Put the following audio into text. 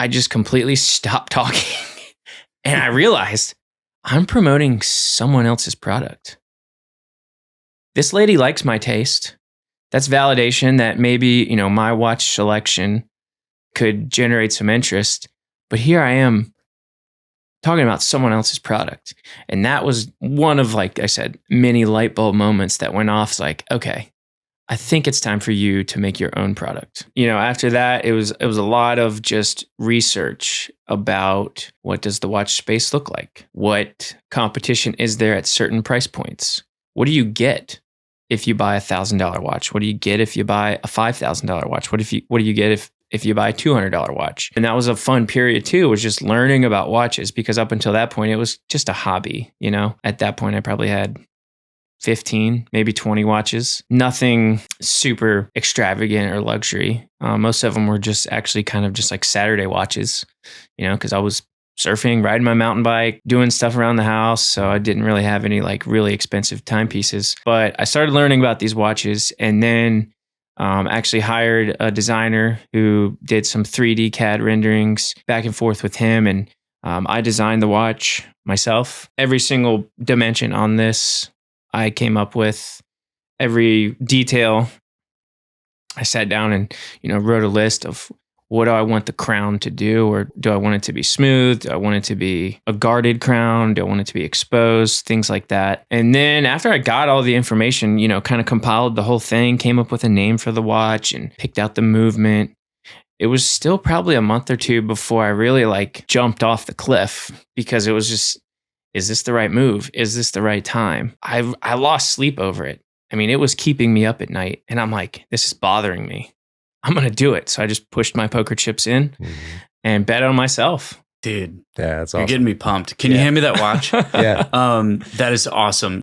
I just completely stopped talking. And I realized I'm promoting someone else's product. This lady likes my taste. That's validation that maybe, my watch selection could generate some interest. But here I am talking about someone else's product. And that was one of, like I said, many light bulb moments that went off. It's like, okay, I think it's time for you to make your own product. After that, it was a lot of just research about what does the watch space look like? What competition is there at certain price points? What do you get if you buy $1,000 watch? What do you get if you buy a $5,000 watch? What do you get if you buy a $200 watch? And that was a fun period too, was just learning about watches, because up until that point, it was just a hobby. At that point, I probably had 15, maybe 20 watches. Nothing super extravagant or luxury. Most of them were just actually kind of just like Saturday watches, because I was surfing, riding my mountain bike, doing stuff around the house. So I didn't really have any like really expensive timepieces. But I started learning about these watches, and then actually hired a designer who did some 3D CAD renderings back and forth with him. And I designed the watch myself. Every single dimension on this I came up with, every detail. I sat down and, wrote a list of what do I want the crown to do, or do I want it to be smooth? Do I want it to be a guarded crown? Do I want it to be exposed? Things like that. And then after I got all the information, kind of compiled the whole thing, came up with a name for the watch and picked out the movement. It was still probably a month or two before I really like jumped off the cliff, because it was just, is this the right move? Is this the right time? I lost sleep over it. I mean, it was keeping me up at night, and I'm like, this is bothering me. I'm going to do it. So I just pushed my poker chips in and bet on myself. Dude, yeah, that's awesome. You're getting me pumped. Can you hand me that watch? Yeah. That is awesome.